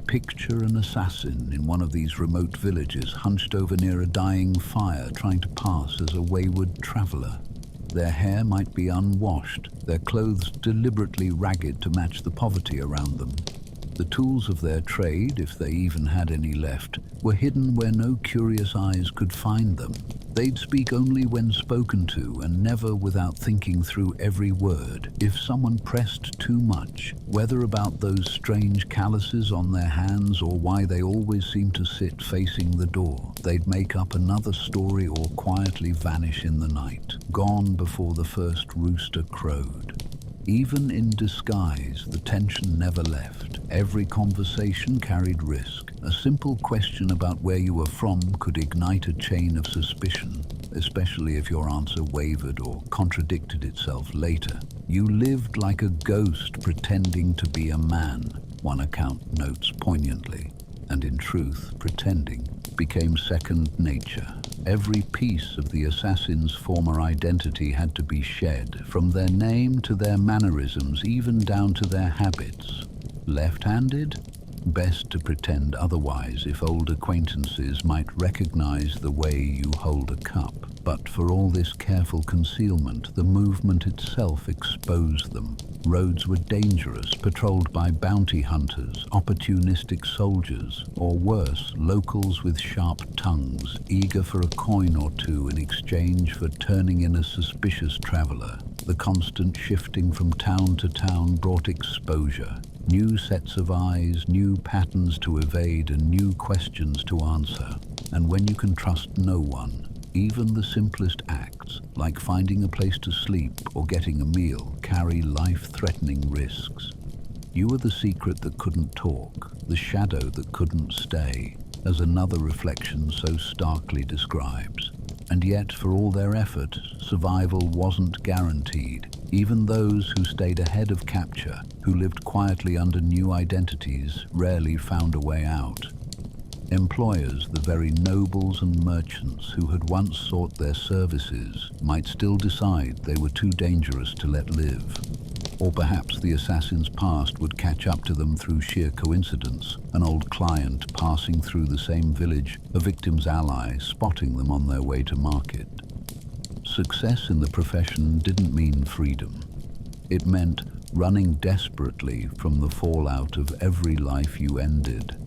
A: Picture an assassin in one of these remote villages hunched over near a dying fire, trying to pass as a wayward traveler. Their hair might be unwashed, their clothes deliberately ragged to match the poverty around them. The tools of their trade, if they even had any left, were hidden where no curious eyes could find them. They'd speak only when spoken to, and never without thinking through every word. If someone pressed too much, whether about those strange calluses on their hands or why they always seemed to sit facing the door, they'd make up another story or quietly vanish in the night, gone before the first rooster crowed. Even in disguise, the tension never left. Every conversation carried risk. A simple question about where you were from could ignite a chain of suspicion, especially if your answer wavered or contradicted itself later. You lived like a ghost pretending to be a man, one account notes poignantly. And in truth, pretending became second nature. Every piece of the assassin's former identity had to be shed, from their name to their mannerisms, even down to their habits. Left-handed? Best to pretend otherwise if old acquaintances might recognize the way you hold a cup. But for all this careful concealment, the movement itself exposed them. Roads were dangerous, patrolled by bounty hunters, opportunistic soldiers, or worse, locals with sharp tongues, eager for a coin or two in exchange for turning in a suspicious traveler. The constant shifting from town to town brought exposure. New sets of eyes, new patterns to evade, and new questions to answer. And when you can trust no one, even the simplest acts, like finding a place to sleep or getting a meal, carry life-threatening risks. You were the secret that couldn't talk, the shadow that couldn't stay, as another reflection so starkly describes. And yet, for all their effort, survival wasn't guaranteed. Even those who stayed ahead of capture, who lived quietly under new identities, rarely found a way out. Employers, the very nobles and merchants who had once sought their services, might still decide they were too dangerous to let live. Or perhaps the assassin's past would catch up to them through sheer coincidence, an old client passing through the same village, a victim's ally spotting them on their way to market. Success in the profession didn't mean freedom. It meant running desperately from the fallout of every life you ended.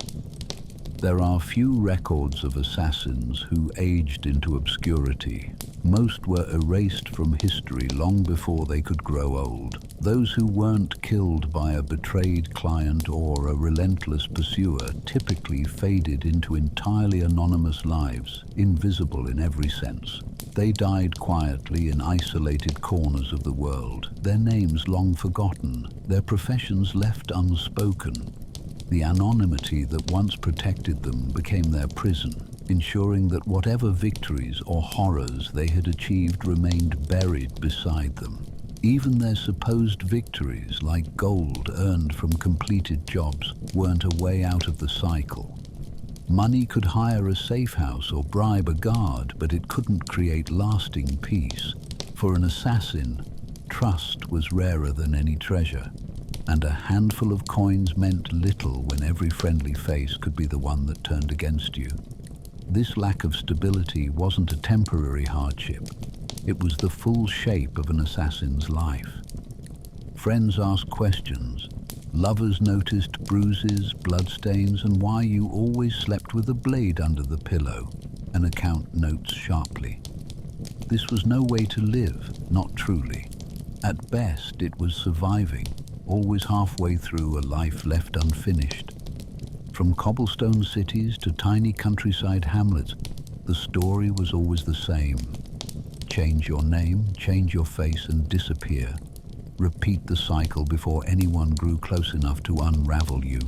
A: There are few records of assassins who aged into obscurity. Most were erased from history long before they could grow old. Those who weren't killed by a betrayed client or a relentless pursuer typically faded into entirely anonymous lives, invisible in every sense. They died quietly in isolated corners of the world, their names long forgotten, their professions left unspoken. The anonymity that once protected them became their prison, ensuring that whatever victories or horrors they had achieved remained buried beside them. Even their supposed victories, like gold earned from completed jobs, weren't a way out of the cycle. Money could hire a safe house or bribe a guard, but it couldn't create lasting peace. For an assassin, trust was rarer than any treasure, and a handful of coins meant little when every friendly face could be the one that turned against you. This lack of stability wasn't a temporary hardship. It was the full shape of an assassin's life. Friends asked questions. Lovers noticed bruises, bloodstains, and why you always slept with a blade under the pillow, an account notes sharply. This was no way to live, not truly. At best, it was surviving, always halfway through a life left unfinished. From cobblestone cities to tiny countryside hamlets, the story was always the same. Change your name, change your face, and disappear. Repeat the cycle before anyone grew close enough to unravel you.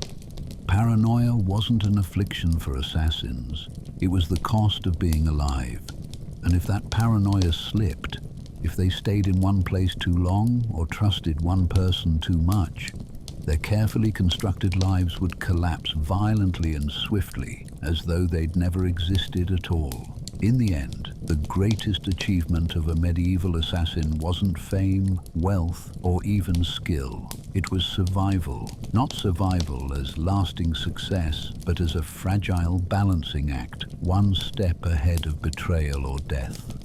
A: Paranoia wasn't an affliction for assassins. It was the cost of being alive. And if that paranoia slipped, if they stayed in one place too long or trusted one person too much, their carefully constructed lives would collapse violently and swiftly, as though they'd never existed at all. In the end, the greatest achievement of a medieval assassin wasn't fame, wealth, or even skill. It was survival. Not survival as lasting success, but as a fragile balancing act, one step ahead of betrayal or death.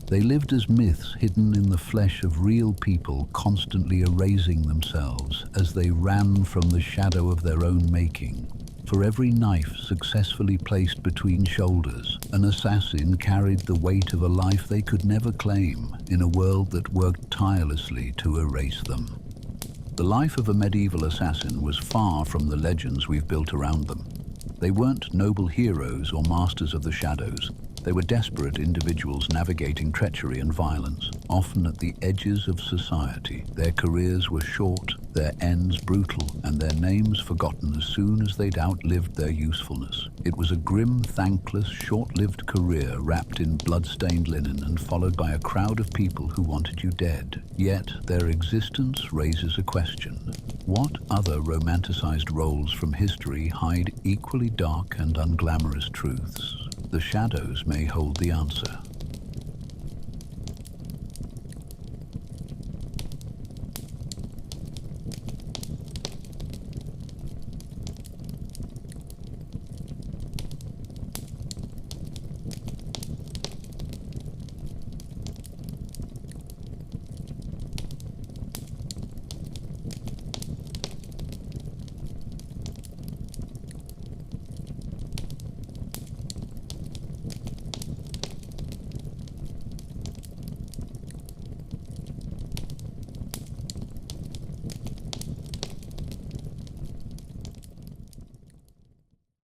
A: They lived as myths hidden in the flesh of real people, constantly erasing themselves as they ran from the shadow of their own making. For every knife successfully placed between shoulders, an assassin carried the weight of a life they could never claim in a world that worked tirelessly to erase them. The life of a medieval assassin was far from the legends we've built around them. They weren't noble heroes or masters of the shadows. They were desperate individuals navigating treachery and violence, often at the edges of society. Their careers were short, their ends brutal, and their names forgotten as soon as they'd outlived their usefulness. It was a grim, thankless, short-lived career wrapped in blood-stained linen and followed by a crowd of people who wanted you dead. Yet their existence raises a question. What other romanticized roles from history hide equally dark and unglamorous truths? The shadows may hold the answer.